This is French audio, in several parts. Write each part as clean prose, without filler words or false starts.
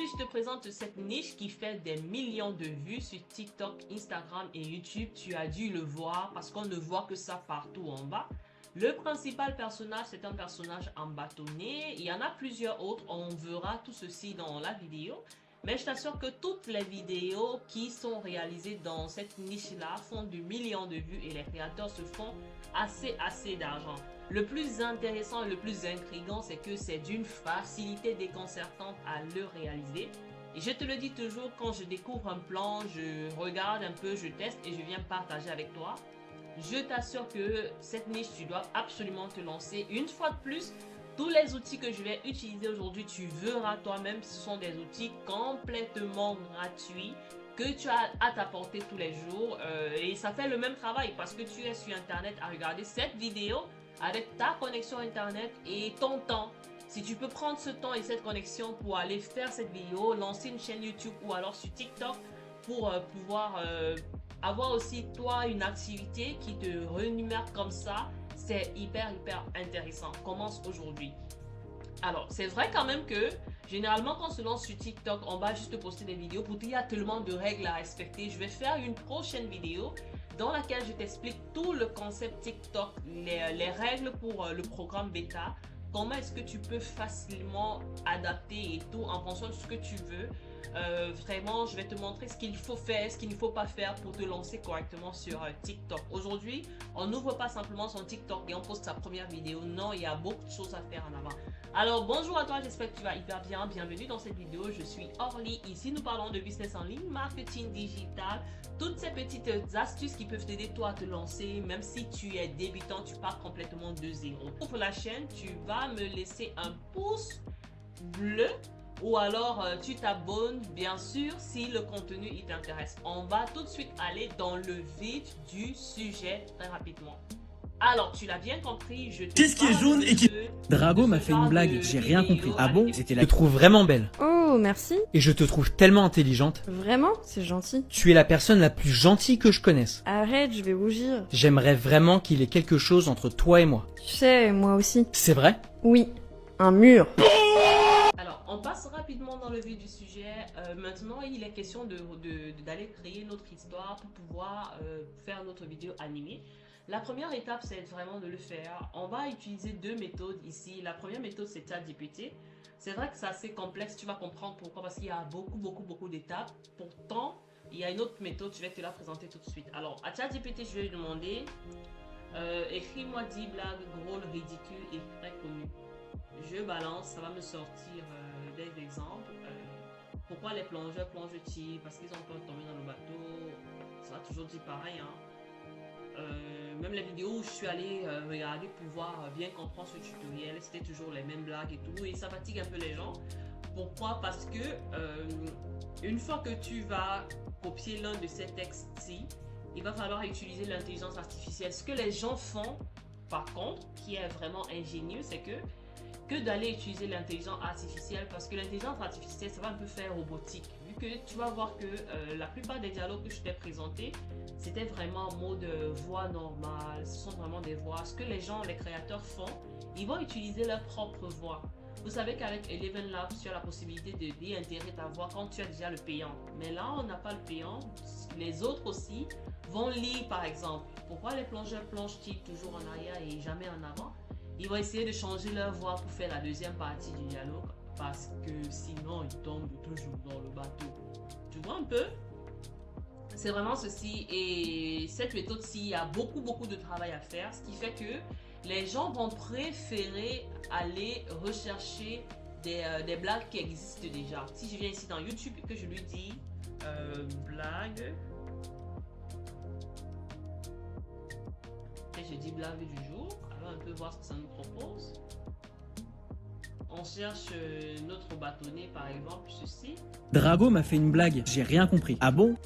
Aujourd'hui, je te présente cette niche qui fait des millions de vues sur TikTok, Instagram et YouTube. Tu as dû le voir parce qu'on ne voit que ça partout en bas. Le principal personnage, c'est un personnage en bâtonnet. Il y en a plusieurs autres. On verra tout ceci dans la vidéo. Mais je t'assure que toutes les vidéos qui sont réalisées dans cette niche-là font du million de vues et les créateurs se font assez d'argent. Le plus intéressant et le plus intriguant, c'est que c'est d'une facilité déconcertante à le réaliser. Et je te le dis toujours, quand je découvre un plan, je regarde un peu, je teste et je viens partager avec toi. Je t'assure que cette niche, tu dois absolument te lancer. Une fois de plus, tous les outils que je vais utiliser aujourd'hui, tu verras toi-même, ce sont des outils complètement gratuits que tu as à t'apporter tous les jours. Et ça fait le même travail parce que tu es sur Internet à regarder cette vidéo avec ta connexion Internet et ton temps. Si tu peux prendre ce temps et cette connexion pour aller faire cette vidéo, lancer une chaîne YouTube ou alors sur TikTok pour pouvoir avoir aussi toi une activité qui te rémunère comme ça, c'est hyper intéressant. Commence aujourd'hui. Alors, c'est vrai quand même que généralement quand on se lance sur TikTok, on va juste poster des vidéos. Pour il y a tellement de règles à respecter. Je vais faire une prochaine vidéo dans laquelle je t'explique tout le concept TikTok, les règles pour le programme bêta, comment est-ce que tu peux facilement adapter et tout en fonction de ce que tu veux. Vraiment, je vais te montrer ce qu'il faut faire, ce qu'il ne faut pas faire pour te lancer correctement sur TikTok. Aujourd'hui, on n'ouvre pas simplement son TikTok et on poste sa première vidéo. Non, il y a beaucoup de choses à faire en avant. Alors, bonjour à toi, j'espère que tu vas hyper bien. Bienvenue dans cette vidéo, je suis Orly. Ici, nous parlons de business en ligne, marketing digital, toutes ces petites astuces qui peuvent t'aider toi à te lancer, même si tu es débutant, tu pars complètement de zéro. Pour la chaîne, tu vas me laisser un pouce bleu ou alors tu t'abonnes, bien sûr, si le contenu il t'intéresse. On va tout de suite aller dans le vif du sujet très rapidement. Alors, tu l'as bien compris, je te Qu'est-ce qui est jaune et qui... Drago m'a fait une blague, j'ai rien compris. Ah bon? C'était Je te trouve vraiment belle. Oh, merci. Et je te trouve tellement intelligente. Vraiment? C'est gentil. Tu es la personne la plus gentille que je connaisse. Arrête, je vais rougir. J'aimerais vraiment qu'il y ait quelque chose entre toi et moi. Tu sais, moi aussi. C'est vrai? Oui, un mur. Alors, on passe rapidement dans le vif du sujet. Maintenant, il est question d'aller créer notre histoire pour pouvoir faire notre vidéo animée. La première étape, c'est vraiment de le faire. On va utiliser deux méthodes ici. La première méthode, c'est ChatGPT. C'est vrai que c'est assez complexe, tu vas comprendre pourquoi, parce qu'il y a beaucoup d'étapes. Pourtant, il y a une autre méthode, je vais te la présenter tout de suite. Alors, à ChatGPT, je vais lui demander écris-moi 10 blagues drôles, ridicules et très connues. Je balance, ça va me sortir des exemples. Pourquoi les plongeurs plongent-ils? Parce qu'ils ont peur de tomber dans le bateau. Ça va toujours dire pareil, hein. Même les vidéos où je suis allée regarder pour voir bien comprendre ce tutoriel, c'était toujours les mêmes blagues et tout, et ça fatigue un peu les gens. Pourquoi? Parce que une fois que tu vas copier l'un de ces textes-ci, il va falloir utiliser l'intelligence artificielle. Ce que les gens font, par contre, qui est vraiment ingénieux, c'est que d'aller utiliser l'intelligence artificielle, parce que l'intelligence artificielle, ça va un peu faire robotique, vu que tu vas voir que la plupart des dialogues que je t'ai présentés, c'était vraiment en mode voix normale, ce sont vraiment des voix. Ce que les gens, les créateurs font, ils vont utiliser leur propre voix. Vous savez qu'avec Eleven Labs, tu as la possibilité de déintégrer ta voix quand tu as déjà le payant. Mais là, on n'a pas le payant. Les autres aussi vont lire, par exemple. Pourquoi les plongeurs plongent-ils toujours en arrière et jamais en avant? Ils vont essayer de changer leur voix pour faire la deuxième partie du dialogue, parce que sinon ils tombent toujours dans le bateau. Tu vois un peu? C'est vraiment ceci, et cette méthode-ci, il y a beaucoup de travail à faire, ce qui fait que les gens vont préférer aller rechercher des blagues qui existent déjà. Si je viens ici dans YouTube et que je lui dis blague, et je dis blague du jour, alors on peut voir ce que ça nous propose. On cherche notre bâtonnet par exemple, ceci. Drago m'a fait une blague, j'ai rien compris. Ah bon?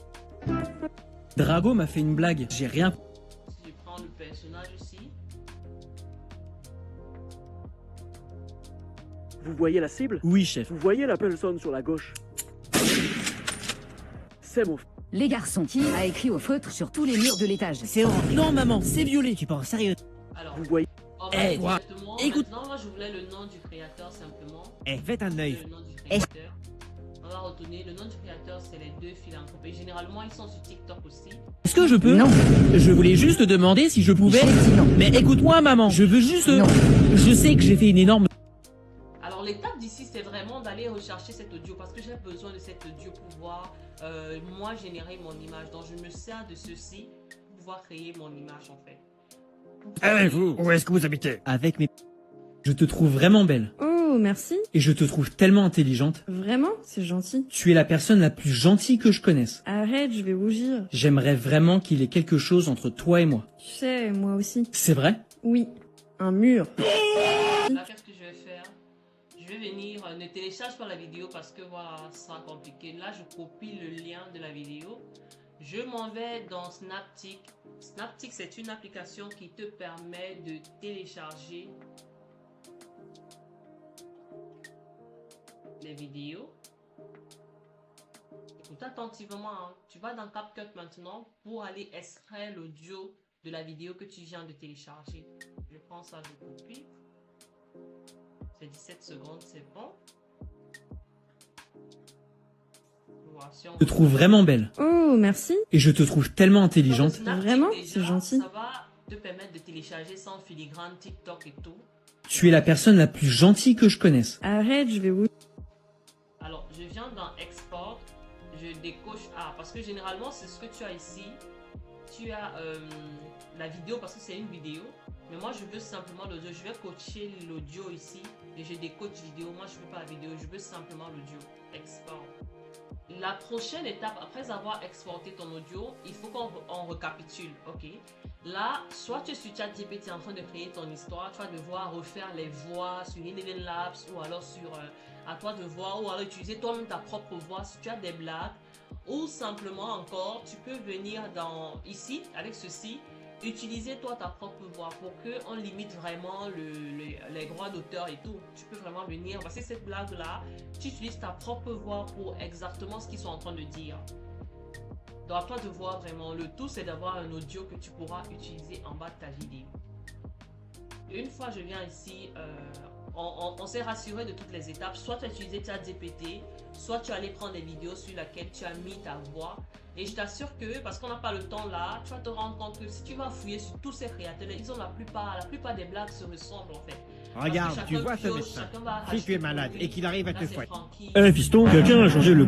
Drago m'a fait une blague, j'ai rien... Si je prends le personnage ici. Vous voyez la cible? Oui, chef. Vous voyez la personne sur la gauche? C'est mon... Les garçons, qui a écrit au feutre sur tous les murs de l'étage? C'est orange. Non, maman, c'est violet. Tu penses sérieux? Alors, Vous voyez... on va Eh, directement. écoute. Maintenant, moi je voulais le nom du créateur simplement. Eh, faites un œil. Le nom du créateur. On va va retourner. Le nom du créateur, c'est les deux philanthropes. Et généralement, ils sont sur TikTok aussi. Est-ce que je peux? Non. Je voulais juste te demander si je pouvais. Effectivement. Mais écoute-moi, maman, je veux juste... Non. Je sais que j'ai fait une énorme... Alors l'étape d'ici, c'est vraiment d'aller rechercher cet audio parce que j'ai besoin de cet audio pour pouvoir, moi, générer mon image. Donc je me sers de ceci pour pouvoir créer mon image en fait. Vous, où est-ce que vous habitez? Avec mes... Je te trouve vraiment belle. Oh, merci. Et je te trouve tellement intelligente. Vraiment, c'est gentil. Tu es la personne la plus gentille que je connaisse. Arrête, je vais rougir. J'aimerais vraiment qu'il y ait quelque chose entre toi et moi. Tu sais, moi aussi. C'est vrai? Oui, un mur. Là, qu'est-ce que je vais faire? Je vais venir, ne télécharge pas la vidéo parce que voilà, ça sera compliqué. Là, je copie le lien de la vidéo. Je m'en vais dans Snaptik. Snaptik, c'est une application qui te permet de télécharger les vidéos. Écoute attentivement, hein. Tu vas dans CapCut maintenant pour aller extraire l'audio de la vidéo que tu viens de télécharger. Je prends ça, je copie. C'est 17 secondes, c'est bon. Voilà, si on Je te trouve vraiment belle. Oh, merci. Et je te trouve tellement intelligente. Snapchat, Vraiment, déjà, c'est gentil. Ça va te permettre de télécharger sans filigrane TikTok et tout. Tu es la personne la plus gentille que je connaisse. Arrête, je vais rougir. Alors, je viens dans Export, je décoche A parce que généralement, c'est ce que tu as ici. Tu as la vidéo parce que c'est une vidéo. Mais moi, je veux simplement l'audio. Je vais coacher l'audio ici et je décoche vidéo. Moi, je ne veux pas la vidéo, je veux simplement l'audio. Export. La prochaine étape, après avoir exporté ton audio, il faut qu'on récapitule, ok? Là, soit tu es sur ChatGPT en train de créer ton histoire, tu vas devoir refaire les voix sur Eleven Labs ou alors sur à toi de voir ou alors utiliser toi-même ta propre voix si tu as des blagues ou simplement encore, tu peux venir dans ici avec ceci, utiliser toi ta propre voix pour qu'on limite vraiment les droits d'auteur et tout. Tu peux vraiment venir, parce que cette blague là, tu utilises ta propre voix pour exactement ce qu'ils sont en train de dire. Donc à toi de voir vraiment, le tout c'est d'avoir un audio que tu pourras utiliser en bas de ta vidéo. Une fois je viens ici, on s'est rassuré de toutes les étapes. Soit tu as utilisé ChatGPT, soit tu allais prendre des vidéos sur lesquelles tu as mis ta voix. Et je t'assure que, parce qu'on n'a pas le temps là, tu vas te rendre compte que si tu vas fouiller sur tous ces créateurs, ils ont la plupart des blagues se ressemblent en fait. Regarde, tu vois ce médecin. Si tu es malade et qu'il arrive à te fouetter. Eh fiston, quelqu'un a changé le...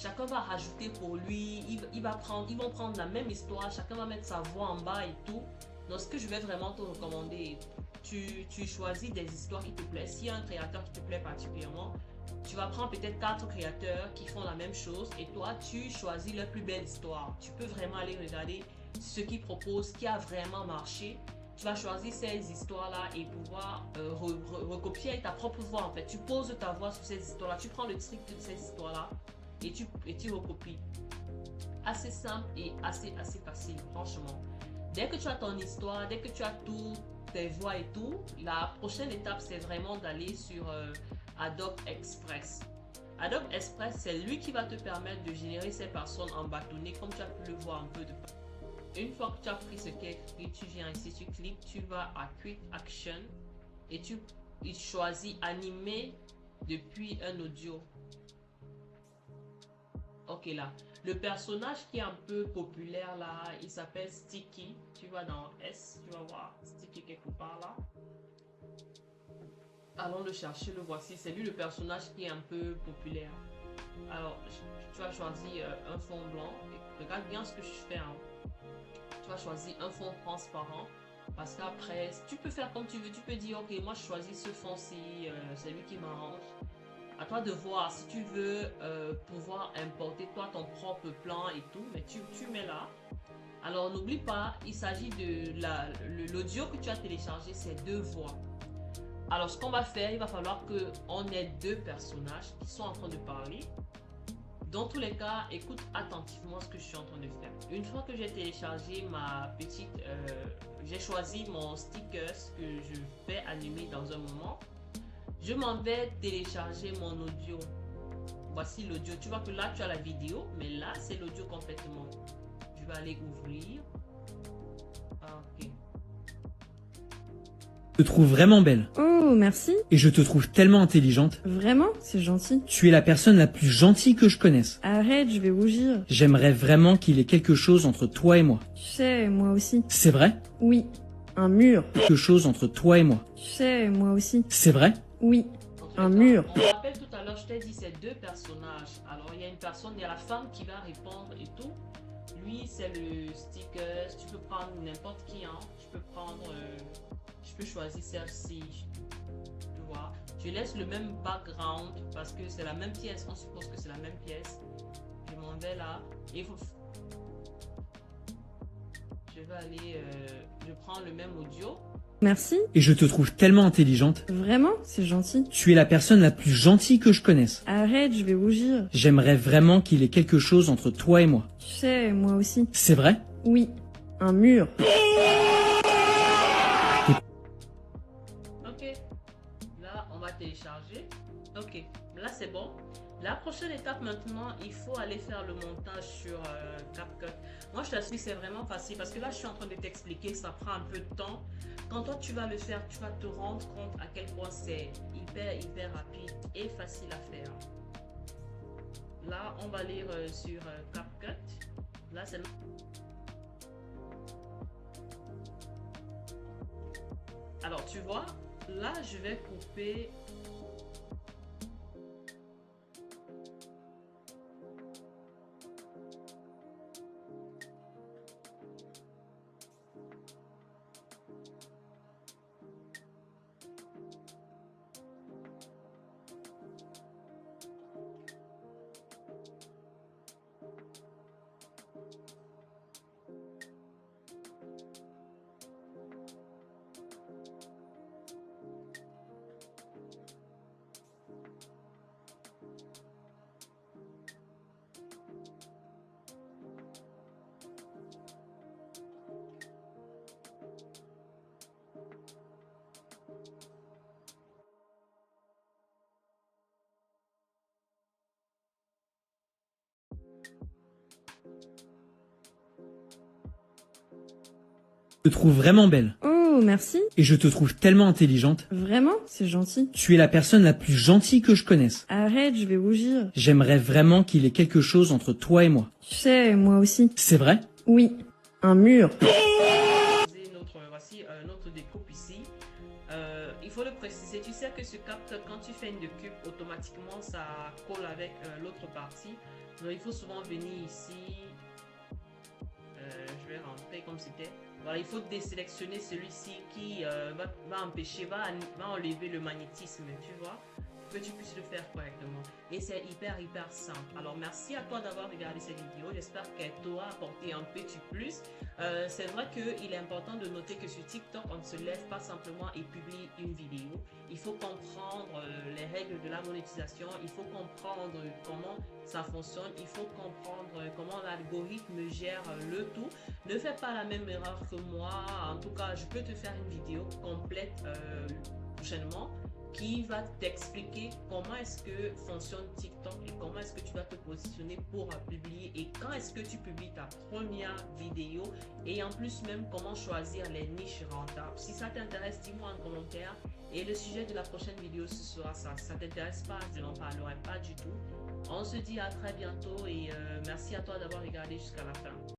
Chacun va rajouter pour lui, ils vont prendre la même histoire, chacun va mettre sa voix en bas et tout. Donc ce que je vais vraiment te recommander, tu choisis des histoires qui te plaisent. S'il y a un créateur qui te plaît particulièrement, tu vas prendre peut-être 4 créateurs qui font la même chose et toi tu choisis la plus belle histoire. Tu peux vraiment aller regarder ce qu'ils proposent, qui a vraiment marché. Tu vas choisir ces histoires-là et pouvoir recopier avec ta propre voix en fait. Tu poses ta voix sur ces histoires-là, tu prends le truc de ces histoires-là et tu recopies. Assez simple et assez facile, franchement. Dès que tu as ton histoire, dès que tu as tout, tes voix et tout, la prochaine étape c'est vraiment d'aller sur Adobe Express. Adobe Express, c'est lui qui va te permettre de générer ces personnes en bâtonnet comme tu as pu le voir un peu de près. Une fois que tu as pris ce qui est écrit, tu viens ici, tu cliques, tu vas à Quick Action et tu choisis animer depuis un audio. Ok là, le personnage qui est un peu populaire là, il s'appelle Sticky. Tu vas dans S, tu vas voir Sticky quelque part là. Allons le chercher, le voici. C'est lui le personnage qui est un peu populaire. Alors, tu vas choisir un fond blanc. Et regarde bien ce que je fais. Hein. Tu vas choisir un fond transparent. Parce qu'après, tu peux faire comme tu veux. Tu peux dire, ok, moi je choisis ce fond-ci. C'est lui qui m'arrange. À toi de voir si tu veux pouvoir importer toi ton propre plan et tout. Mais tu mets là. Alors, n'oublie pas, il s'agit de l'audio que tu as téléchargé, c'est 2 voix. Alors, ce qu'on va faire, il va falloir qu'on ait 2 personnages qui sont en train de parler. Dans tous les cas, écoute attentivement ce que je suis en train de faire. Une fois que j'ai téléchargé ma petite... j'ai choisi mon sticker que je vais animer dans un moment. Je m'en vais télécharger mon audio. Voici l'audio. Tu vois que là, tu as la vidéo, mais là, c'est l'audio complètement. Je vais aller ouvrir. Ah, ok. Je te trouve vraiment belle. Oh, merci. Et je te trouve tellement intelligente. Vraiment, c'est gentil. Tu es la personne la plus gentille que je connaisse. Arrête, je vais rougir. J'aimerais vraiment qu'il y ait quelque chose entre toi et moi. Tu sais, moi aussi. C'est vrai? Oui. Un mur. Quelque chose entre toi et moi. Tu sais, moi aussi. C'est vrai? Oui. Donc, Un attends, mur. On se rappelle tout à l'heure, je t'ai dit, c'est deux personnages. Alors, il y a une personne, il y a la femme qui va répondre et tout. Lui, c'est le sticker. Tu peux prendre n'importe qui, hein. Je peux prendre... je peux choisir celle-ci. Tu vois. Je laisse le même background parce que c'est la même pièce. On suppose que c'est la même pièce. Je m'en vais là. Et il faut... Je vais aller... je prends le même audio. Merci. Et je te trouve tellement intelligente. Vraiment, c'est gentil. Tu es la personne la plus gentille que je connaisse. Arrête, je vais rougir. J'aimerais vraiment qu'il y ait quelque chose entre toi et moi. Tu sais, moi aussi. C'est vrai? Oui. Un mur. Ok, là on va télécharger. Ok, là c'est bon. La prochaine étape maintenant, il faut aller faire le montage sur CapCut. Moi je t'assure, c'est vraiment facile parce que là je suis en train de t'expliquer, ça prend un peu de temps. Quand toi tu vas le faire, tu vas te rendre compte à quel point c'est hyper rapide et facile à faire. Là on va lire sur CapCut. Là c'est... Alors tu vois, là je vais couper. Je te trouve vraiment belle. Oh, merci. Et je te trouve tellement intelligente. Vraiment, c'est gentil. Tu es la personne la plus gentille que je connaisse. Arrête, je vais rougir. J'aimerais vraiment qu'il y ait quelque chose entre toi et moi. Tu sais, moi aussi. C'est vrai? Oui. Un mur. Voici notre découpe ici. Il faut le préciser, tu sais que ce CapCut, quand tu fais une découpe, automatiquement ça colle avec l'autre partie. Donc il faut souvent venir ici. Je vais rentrer comme c'était. Voilà, il faut désélectionner celui-ci qui va empêcher, va enlever le magnétisme, tu vois, pour que tu puisses le faire correctement. Et c'est hyper simple. Alors merci à toi d'avoir regardé cette vidéo. J'espère qu'elle t'aura apporté un petit plus. C'est vrai qu'il est important de noter que sur TikTok, on ne se lève pas simplement et publie une vidéo. Il faut comprendre les règles de la monétisation. Il faut comprendre comment ça fonctionne. Il faut comprendre comment l'algorithme gère le tout. Ne fais pas la même erreur que moi. En tout cas, je peux te faire une vidéo complète prochainement qui va t'expliquer comment est-ce que fonctionne TikTok et comment est-ce que tu vas te positionner pour publier et quand est-ce que tu publies ta première vidéo et en plus même comment choisir les niches rentables. Si ça t'intéresse, dis-moi en commentaire et le sujet de la prochaine vidéo ce sera ça. Si ça t'intéresse pas, je n'en parlerai pas du tout. On se dit à très bientôt et merci à toi d'avoir regardé jusqu'à la fin.